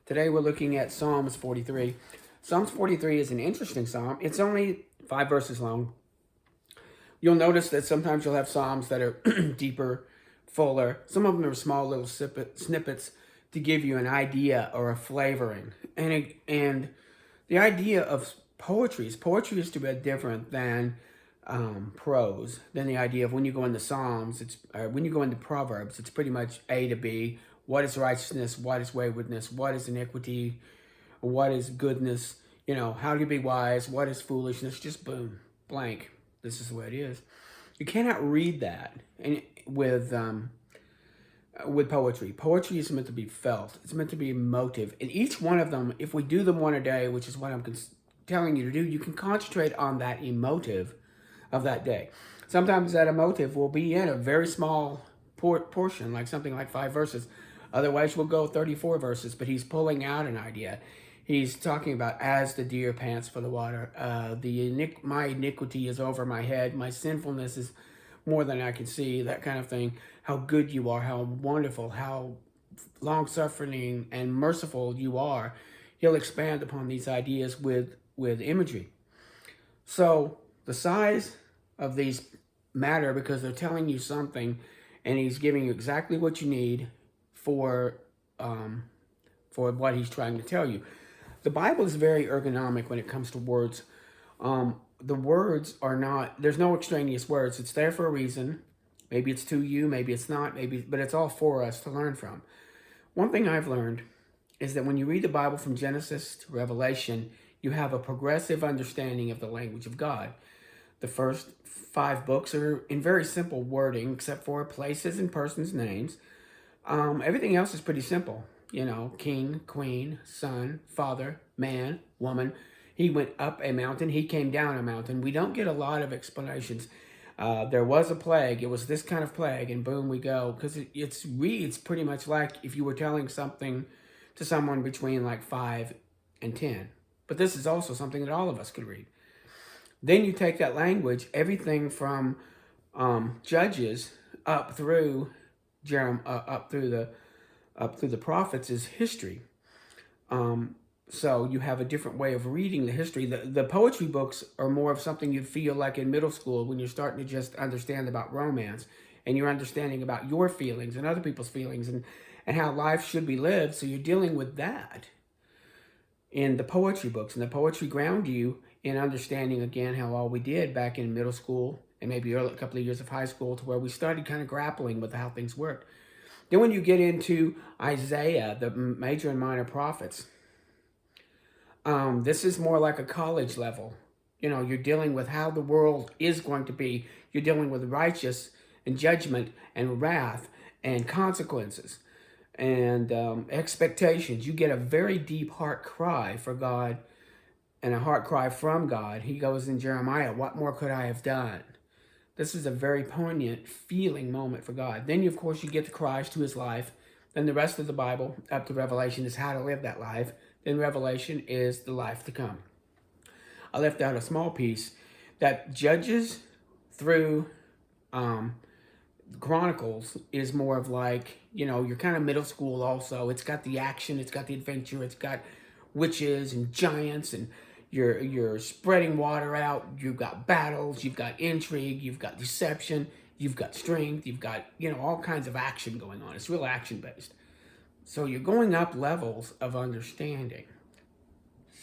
Today we're looking at Psalms 43. Psalms 43 is an interesting psalm. It's only 5 verses long. You'll notice that sometimes you'll have psalms that are deeper, fuller. Some of them are small little snippets to give you an idea or a flavoring. And the idea of poetry is to be different than prose. Than the idea of when you go into Psalms, when you go into Proverbs, it's pretty much A to B. What is righteousness? What is waywardness? What is iniquity? What is goodness? How to be wise? What is foolishness? Just boom, blank. This is the way it is. You cannot read that with poetry. Poetry is meant to be felt. It's meant to be emotive. And each one of them, if we do them one a day, which is what I'm telling you to do, you can concentrate on that emotive of that day. Sometimes that emotive will be in a very small portion, like something like 5 verses. Otherwise, we'll go 34 verses, but he's pulling out an idea. He's talking about, as the deer pants for the water, my iniquity is over my head, my sinfulness is more than I can see, that kind of thing. How good you are, how wonderful, how long-suffering and merciful you are. He'll expand upon these ideas with imagery. So the size of these matter because they're telling you something, and he's giving you exactly what you need for what he's trying to tell you. The Bible is very ergonomic when it comes to words. The words are not, there's no extraneous words. It's there for a reason. Maybe it's to you, maybe it's not, but it's all for us to learn from. One thing I've learned is that when you read the Bible from Genesis to Revelation, you have a progressive understanding of the language of God. The first 5 books are in very simple wording, except for places and persons' names. Everything else is pretty simple. King, queen, son, father, man, woman. He went up a mountain. He came down a mountain. We don't get a lot of explanations. There was a plague. It was this kind of plague, and boom, we go. Because it reads pretty much like if you were telling something to someone between like 5 and 10. But this is also something that all of us could read. Then you take that language, everything from Judges up through up through the prophets is history. So you have a different way of reading the history. The poetry books are more of something you'd feel like in middle school when you're starting to just understand about romance, and you're understanding about your feelings and other people's feelings and how life should be lived. So you're dealing with that in the poetry books, and the poetry ground you in understanding, again, how all we did back in middle school and maybe a couple of years of high school, to where we started kind of grappling with how things worked. Then when you get into Isaiah, the major and minor prophets, this is more like a college level. You're dealing with how the world is going to be. You're dealing with righteous and judgment and wrath and consequences and expectations. You get a very deep heart cry for God and a heart cry from God. He goes in Jeremiah, what more could I have done? This is a very poignant, feeling moment for God. Then, of course, you get the cries to his life. Then the rest of the Bible, up to Revelation, is how to live that life. Then Revelation is the life to come. I left out a small piece that Judges through Chronicles is more of like, you're kind of middle school also. It's got the action, it's got the adventure, it's got witches and giants, and you're spreading water out. You've got battles, you've got intrigue, you've got deception, you've got strength, you've got, all kinds of action going on. It's real action-based. So you're going up levels of understanding.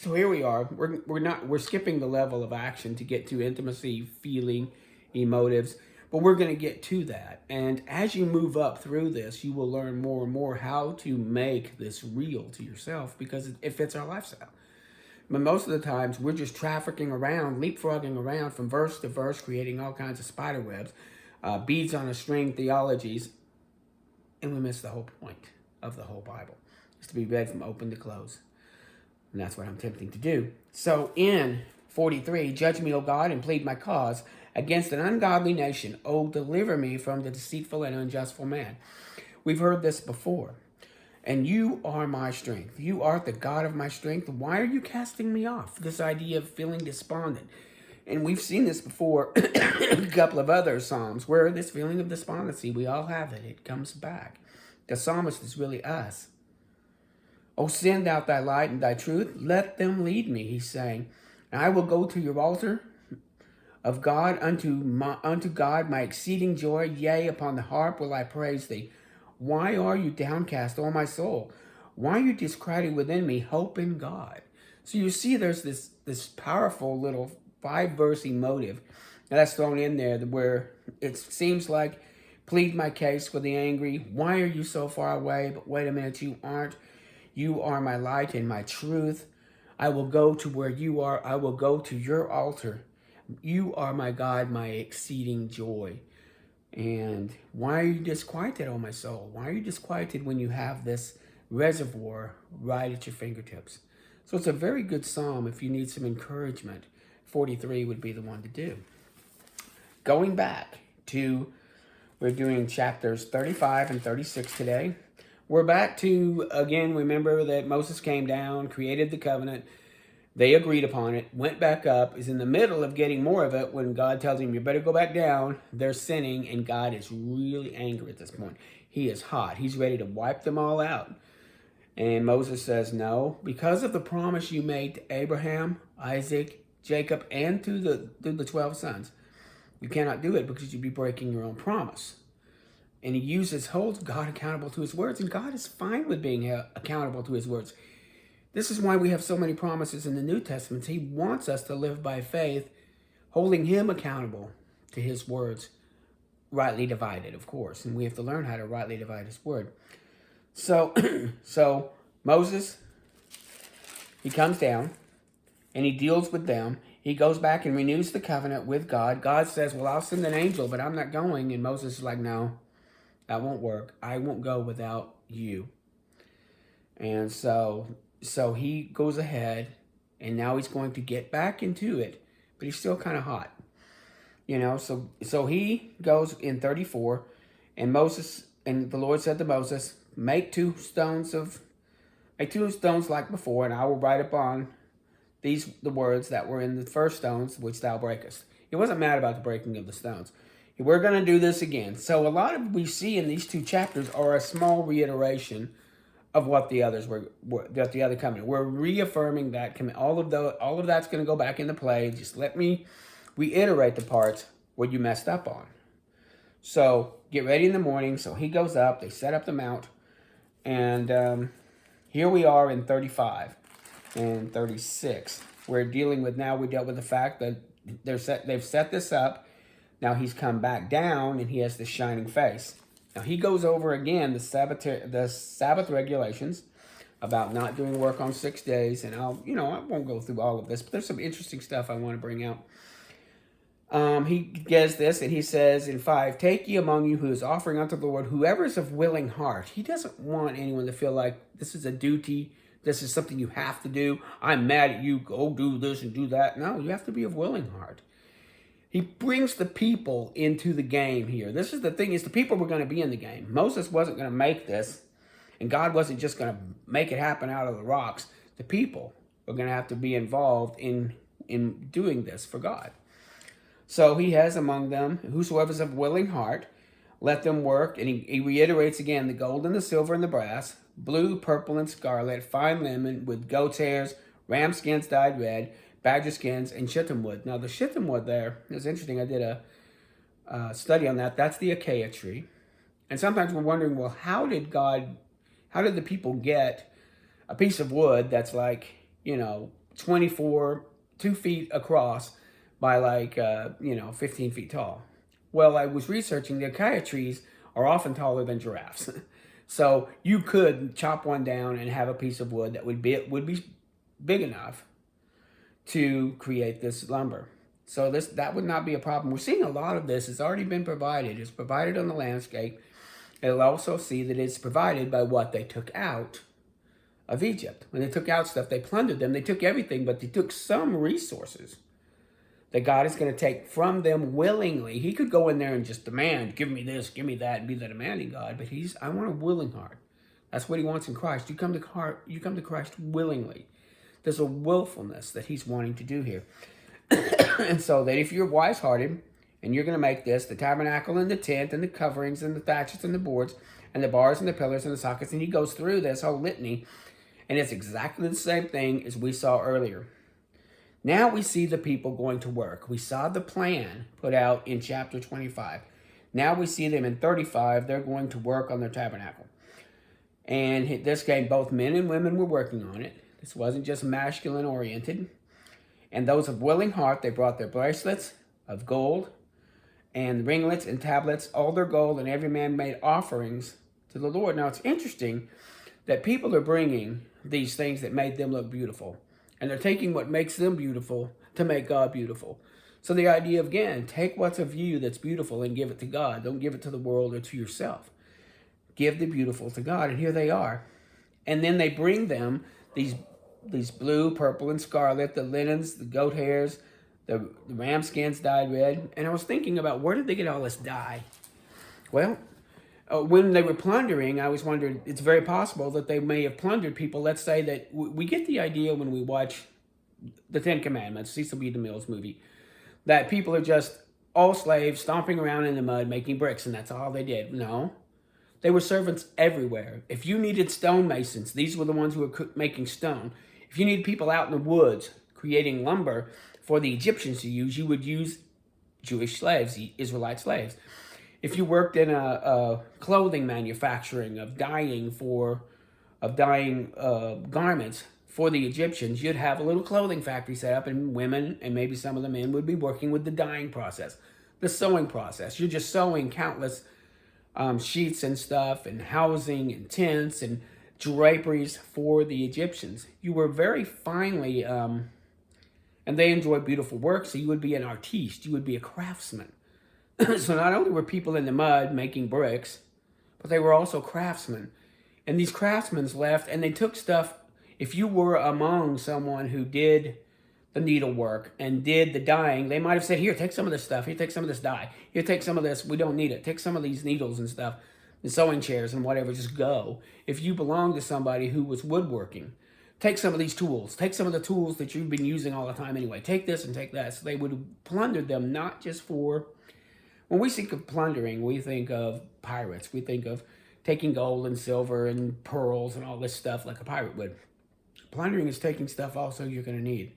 So here we are. We're skipping the level of action to get to intimacy, feeling, emotives, but we're going to get to that. And as you move up through this, you will learn more and more how to make this real to yourself, because it fits our lifestyle. But most of the times, we're just trafficking around, leapfrogging around from verse to verse, creating all kinds of spider webs, beads on a string theologies, and we miss the whole point of the whole Bible. It's to be read from open to close. And that's what I'm attempting to do. So in 43, judge me, O God, and plead my cause against an ungodly nation. O deliver me from the deceitful and unjustful man. We've heard this before. And you are my strength. You are the God of my strength. Why are you casting me off? This idea of feeling despondent. And we've seen this before in a couple of other Psalms, where this feeling of despondency, we all have it. It comes back. The psalmist is really us. Oh, send out thy light and thy truth. Let them lead me, he's saying. And I will go to your altar of God unto God my exceeding joy. Yea, upon the harp will I praise thee. Why are you downcast, O my soul? Why are you disquieted within me? Hope in God. So you see there's this powerful little 5-verse emotive that's thrown in there where it seems like, plead my case with the angry. Why are you so far away? But wait a minute, you aren't. You are my light and my truth. I will go to where you are. I will go to your altar. You are my God, my exceeding joy. And why are you disquieted, oh my soul? Why are you disquieted when you have this reservoir right at your fingertips? So it's a very good psalm if you need some encouragement. 43 would be the one to do. Going back to, we're doing chapters 35 and 36 today. We're back to, again, remember that Moses came down, created the covenant. They agreed upon it, went back up, is in the middle of getting more of it when God tells him, you better go back down. They're sinning, and God is really angry at this point. He is hot. He's ready to wipe them all out. And Moses says, no, because of the promise you made to Abraham, Isaac, Jacob, and to the 12 sons, you cannot do it because you'd be breaking your own promise. And he holds God accountable to his words, and God is fine with being accountable to his words. This is why we have so many promises in the New Testament. He wants us to live by faith, holding him accountable to his words, rightly divided, of course. And we have to learn how to rightly divide his word. So, so Moses, he comes down and he deals with them. He goes back and renews the covenant with God. God says, well, I'll send an angel, but I'm not going. And Moses is like, no, that won't work. I won't go without you. And so he goes ahead, and now he's going to get back into it, but he's still kind of hot. You know, so he goes in 34, and the Lord said to Moses, make two stones like before, and I will write upon the words that were in the first stones, which thou breakest. He wasn't mad about the breaking of the stones. We're going to do this again. So a lot of we see in these two chapters are a small reiteration of what the others that the other covenant. We're reaffirming that all of that's going to go back into play. Just let me reiterate the parts where you messed up on. So get ready in the morning. So he goes up. They set up the mount, and here we are in 35 and 36. We're dealing with now. We dealt with the fact that they've set this up. Now he's come back down, and he has this shining face. Now he goes over again the Sabbath regulations about not doing work on 6 days, and I won't go through all of this, but there's some interesting stuff I want to bring out. He gets this, and he says in 5, take ye among you who is offering unto the Lord, whoever is of willing heart. He doesn't want anyone to feel like this is a duty, this is something you have to do. I'm mad at you, go do this and do that. No, you have to be of willing heart. He brings the people into the game here. This is the thing, is the people were going to be in the game. Moses wasn't going to make this, and God wasn't just going to make it happen out of the rocks. The people were going to have to be involved in doing this for God. So he has among them, whosoever is of willing heart, let them work. And he reiterates again, the gold and the silver and the brass, blue, purple, and scarlet, fine linen with goat's hairs, ram skins dyed red, badger skins, and shittim wood. Now, the shittim wood there is interesting. I did a study on that. That's the acacia tree. And sometimes we're wondering, well, how did the people get a piece of wood that's like, 2 feet across by like, 15 feet tall? Well, I was researching, the acacia trees are often taller than giraffes. So you could chop one down and have a piece of wood that would be big enough to create this lumber. So that would not be a problem. We're seeing a lot of this. It's already been provided. It's provided on the landscape. It'll also see that it's provided by what they took out of Egypt. When they took out stuff, they plundered them. They took everything, but they took some resources that God is going to take from them willingly. He could go in there and just demand, give me this, give me that, and be the demanding God. But I want a willing heart. That's what he wants in Christ. You come to Christ willingly. There's a willfulness that he's wanting to do here. And so that if you're wise-hearted and you're going to make this, the tabernacle and the tent and the coverings and the thatches and the boards and the bars and the pillars and the sockets, and he goes through this whole litany, And it's exactly the same thing as we saw earlier. Now we see the people going to work. We saw the plan put out in chapter 25. Now we see them in 35. They're going to work on their tabernacle. And this game, both men and women were working on it. This wasn't just masculine oriented. And those of willing heart, they brought their bracelets of gold and ringlets and tablets, all their gold, and every man made offerings to the Lord. Now it's interesting that people are bringing these things that made them look beautiful. And they're taking what makes them beautiful to make God beautiful. So the idea, again, take what's of you that's beautiful and give it to God. Don't give it to the world or to yourself. Give the beautiful to God. And here they are. And then they bring them these blue, purple, and scarlet, the linens, the goat hairs, the ram skins dyed red. And I was thinking about, where did they get all this dye? Well, when they were plundering, I was wondering, it's very possible that they may have plundered people. Let's say that we get the idea when we watch the Ten Commandments, Cecil B. DeMille's movie, that people are just all slaves stomping around in the mud making bricks, and that's all they did. No. They were servants everywhere. If you needed stonemasons, these were the ones who were making stone. If you needed people out in the woods creating lumber for the Egyptians to use, you would use Jewish slaves, Israelite slaves. If you worked in a clothing manufacturing of dyeing garments for the Egyptians, you'd have a little clothing factory set up, and women and maybe some of the men would be working with the dyeing process, the sewing process. You're just sewing countless sheets and stuff, and housing and tents and draperies for the Egyptians. You were very finely, and they enjoyed beautiful work, so you would be an artiste, you would be a craftsman. So not only were people in the mud making bricks, but they were also craftsmen. And these craftsmen left, and they took stuff. If you were among someone who did the needlework and did the dyeing, they might have said, here, take some of this stuff. Here, take some of this dye. Here, take some of this. We don't need it. Take some of these needles and stuff, and sewing chairs and whatever. Just go. If you belonged to somebody who was woodworking, take some of these tools. Take some of the tools that you've been using all the time anyway. Take this and take that. So they would have plundered them, not just for... When we think of plundering, we think of pirates. We think of taking gold and silver and pearls and all this stuff like a pirate would. Plundering is taking stuff also you're going to need.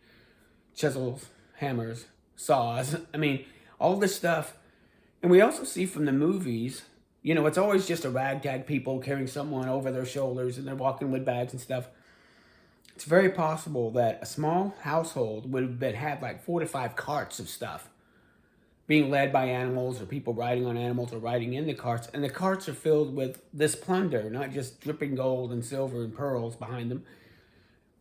Chisels, hammers, saws. I mean, all this stuff. And we also see from the movies, you know, it's always just a ragtag people carrying someone over their shoulders and they're walking with bags and stuff. It's very possible that a small household would have had like 4 to 5 carts of stuff, being led by animals or people riding on animals or riding in the carts. And the carts are filled with this plunder, not just dripping gold and silver and pearls behind them,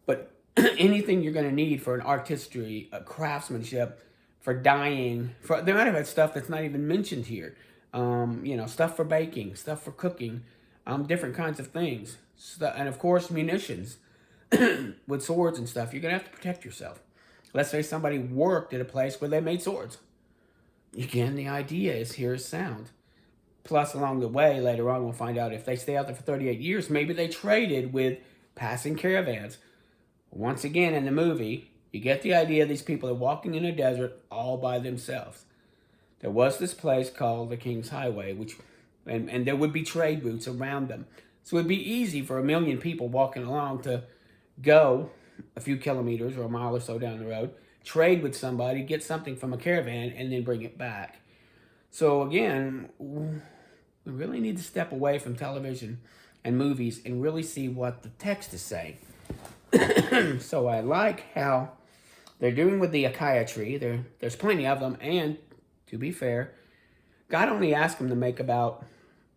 but anything you're going to need for an artistry, a craftsmanship, for dyeing. They might have had stuff that's not even mentioned here. You know, stuff for baking, stuff for cooking, different kinds of things. And of course, munitions with swords and stuff. You're going to have to protect yourself. Let's say somebody worked at a place where they made swords. Again, the idea is here's sound. Plus, along the way, later on, we'll find out if they stay out there for 38 years, maybe they traded with passing caravans. Once again, in the movie, you get the idea these people are walking in a desert all by themselves. There was this place called the King's Highway, and there would be trade routes around them. So it would be easy for 1 million people walking along to go a few kilometers or a mile or so down the road, trade with somebody, get something from a caravan, and then bring it back. So again, we really need to step away from television and movies and really see what the text is saying. So I like how they're doing with the acacia tree. There's plenty of them, and to be fair, God only asked them to make about,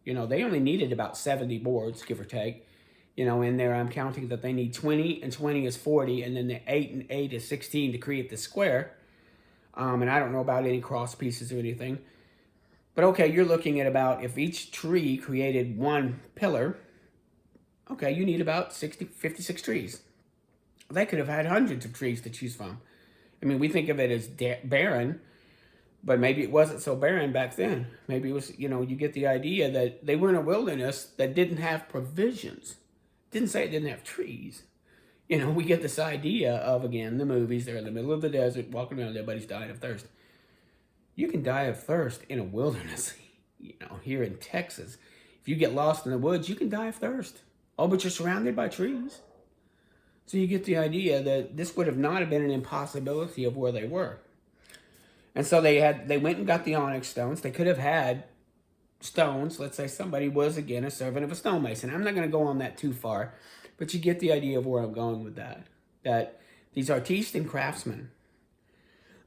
they only needed about 70 boards, give or take. In there I'm counting that they need 20, and 20 is 40, and then the 8 and 8 is 16 to create the square. And I don't know about any cross pieces or anything. But okay, you're looking at about, if each tree created one pillar, okay, you need about 56 trees. They could have had hundreds of trees to choose from. I mean, we think of it as barren, but maybe it wasn't so barren back then. Maybe it was, you get the idea that they were in a wilderness that didn't have provisions. Didn't say it didn't have trees. We get this idea of, again, the movies. They're in the middle of the desert, walking around, everybody's dying of thirst. You can die of thirst in a wilderness, here in Texas. If you get lost in the woods, you can die of thirst. Oh, but you're surrounded by trees. So you get the idea that this would have not have been an impossibility of where they were. And so they went and got the onyx stones. They could have had stones. Let's say somebody was, again, a servant of a stonemason. I'm not going to go on that too far, but you get the idea of where I'm going with that. That these artistes and craftsmen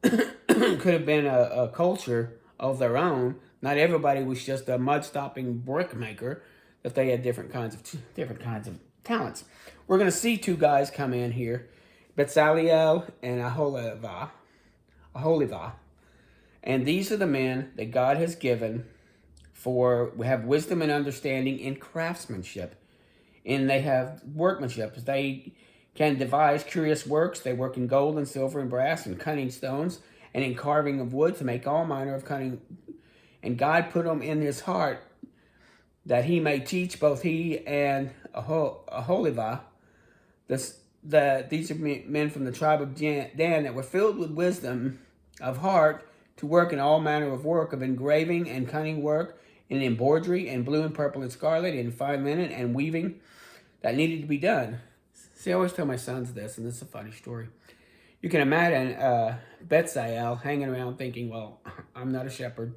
could have been a culture of their own. Not everybody was just a mud-stopping brick maker, that they had different kinds of talents. We're going to see two guys come in here, Bezalel and Aholivah. And these are the men that God has given for, we have wisdom and understanding in craftsmanship. And they have workmanship. They can devise curious works. They work in gold and silver and brass and cunning stones and in carving of wood to make all manner of cunning. And God put them in his heart that he may teach both he and Aholivah. These are men from the tribe of Dan that were filled with wisdom of heart to work in all manner of work of engraving and cunning work, in embroidery and blue and purple and scarlet, and fine linen and weaving that needed to be done. See, I always tell my sons this, and this is a funny story. You can imagine Bezalel hanging around thinking, well, I'm not a shepherd.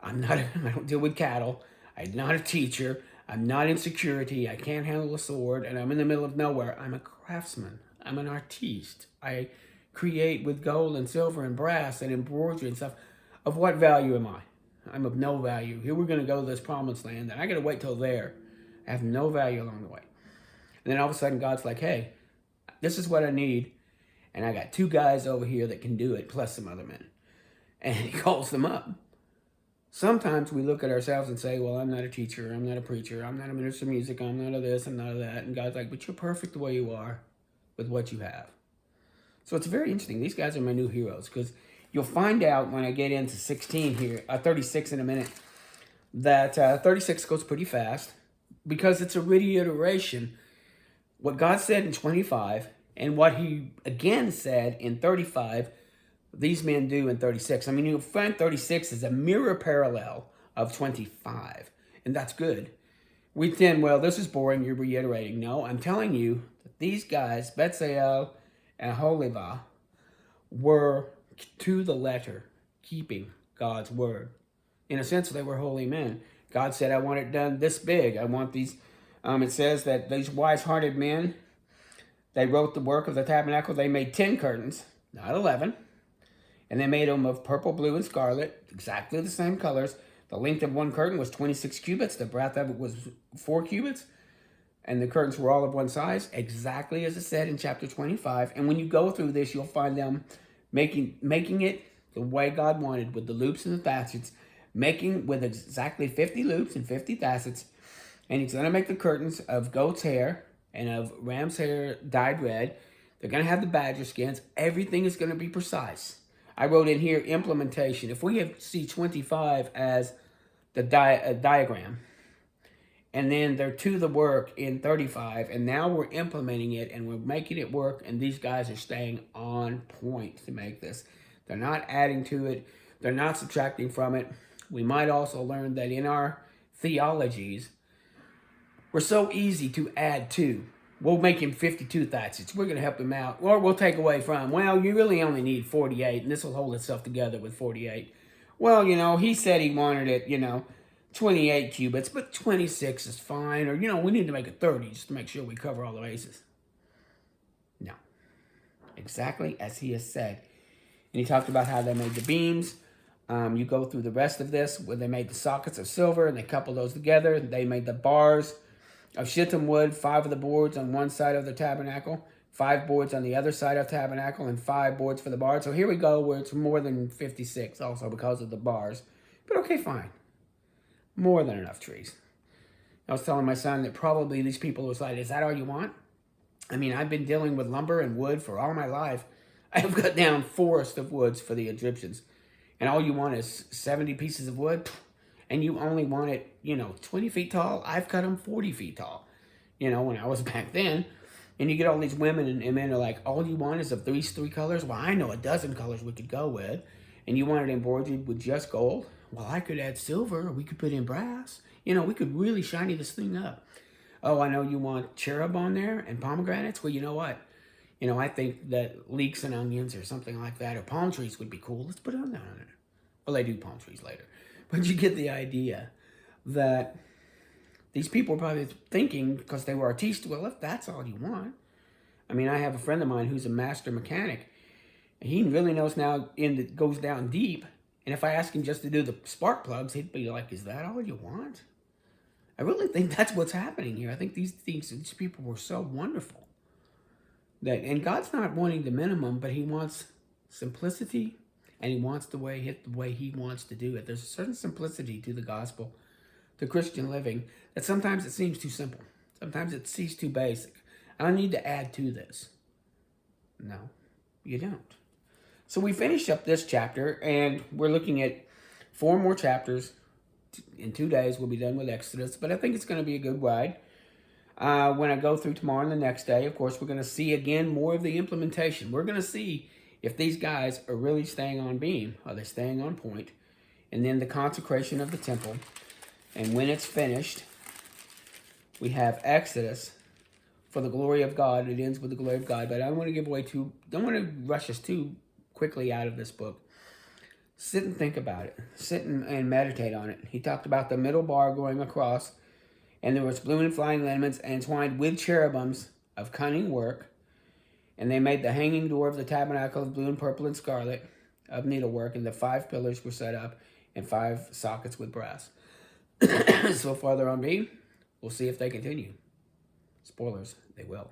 I don't deal with cattle. I'm not a teacher. I'm not in security. I can't handle a sword, and I'm in the middle of nowhere. I'm a craftsman. I'm an artiste. I create with gold and silver and brass and embroidery and stuff. Of what value am I? I'm of no value. Here we're going to go to this promised land, and I got to wait till there. I have no value along the way. And then all of a sudden, God's like, hey, this is what I need, and I got two guys over here that can do it, plus some other men. And he calls them up. Sometimes we look at ourselves and say, well, I'm not a teacher, I'm not a preacher, I'm not a minister of music, I'm not a this, I'm not a that. And God's like, but you're perfect the way you are with what you have. So it's very interesting. These guys are my new heroes, because you'll find out when I get into 16 here, 36 in a minute, that 36 goes pretty fast because it's a reiteration. What God said in 25 and what he again said in 35, these men do in 36. I mean, you'll find 36 is a mirror parallel of 25, and that's good. We think, well, this is boring, you're reiterating. No, I'm telling you that these guys, Bezalel and Aholivah, were to the letter keeping God's word. In a sense, they were holy men. God said, I want it done this big. I want these, it says that these wise-hearted men, they wrote the work of the tabernacle. They made 10 curtains, not 11. And they made them of purple, blue, and scarlet, exactly the same colors. The length of one curtain was 26 cubits. The breadth of it was 4 cubits. And the curtains were all of one size, exactly as it said in chapter 25. And when you go through this, you'll find them making it the way God wanted, with the loops and the facets, making with exactly 50 loops and 50 facets. And he's going to make the curtains of goat's hair and of ram's hair dyed red. They're going to have the badger skins. Everything is going to be precise. I wrote in here implementation. If we see 25 as the diagram, and then they're to the work in 35, and now we're implementing it and we're making it work, and these guys are staying on point to make this. They're not adding to it. They're not subtracting from it. We might also learn that in our theologies, we're so easy to add to. We'll make him 52 facets. We're going to help him out. Or we'll take away from, well, you really only need 48, and this will hold itself together with 48. Well, he said he wanted it, 28 cubits, but 26 is fine. Or, we need to make it 30 just to make sure we cover all the bases. No. Exactly as he has said. And he talked about how they made the beams. You go through the rest of this, where they made the sockets of silver, and they coupled those together. They made the bars of shittim wood, 5 of the boards on one side of the tabernacle, 5 boards on the other side of the tabernacle, and 5 boards for the bars. So here we go, where it's more than 56 also because of the bars. But okay, fine. More than enough trees. I was telling my son that probably these people was like, is that all you want? I mean, I've been dealing with lumber and wood for all my life. I've cut down forest of woods for the Egyptians. And all you want is 70 pieces of wood? And you only want it, 20 feet tall? I've cut them 40 feet tall, when I was back then. And you get all these women and men are like, all you want is of these 3 colors? Well, I know a dozen colors we could go with. And you want it embroidered with just gold? Well, I could add silver, or we could put in brass. We could really shiny this thing up. Oh, I know you want cherub on there and pomegranates. Well, you know what? I think that leeks and onions or something like that, or palm trees would be cool. Let's put it on there. Well, they do palm trees later. But you get the idea that these people are probably thinking, because they were artistes, well, if that's all you want. I mean, I have a friend of mine who's a master mechanic, and he really knows now goes down deep. And if I ask him just to do the spark plugs, he'd be like, is that all you want? I really think that's what's happening here. I think these people were so wonderful. And God's not wanting the minimum, but he wants simplicity, and he wants the way he wants to do it. There's a certain simplicity to the gospel, to Christian living, that sometimes it seems too simple. Sometimes it seems too basic. I don't need to add to this. No, you don't. So we finished up this chapter, and we're looking at 4 more chapters. In 2 days, we'll be done with Exodus, but I think it's going to be a good ride. When I go through tomorrow and the next day, of course, we're going to see again more of the implementation. We're going to see if these guys are really staying on beam. Are they staying on point? And then the consecration of the temple. And when it's finished, we have Exodus for the glory of God. It ends with the glory of God. But I don't want to don't want to rush us too quickly out of this book. Sit and think about it. Sit and meditate on it. He talked about the middle bar going across, and there was blue and flying liniments entwined with cherubims of cunning work. And they made the hanging door of the tabernacle of blue and purple and scarlet of needlework, and the 5 pillars were set up, and 5 sockets with brass. So far they're on beam. We'll see if they continue. Spoilers, they will.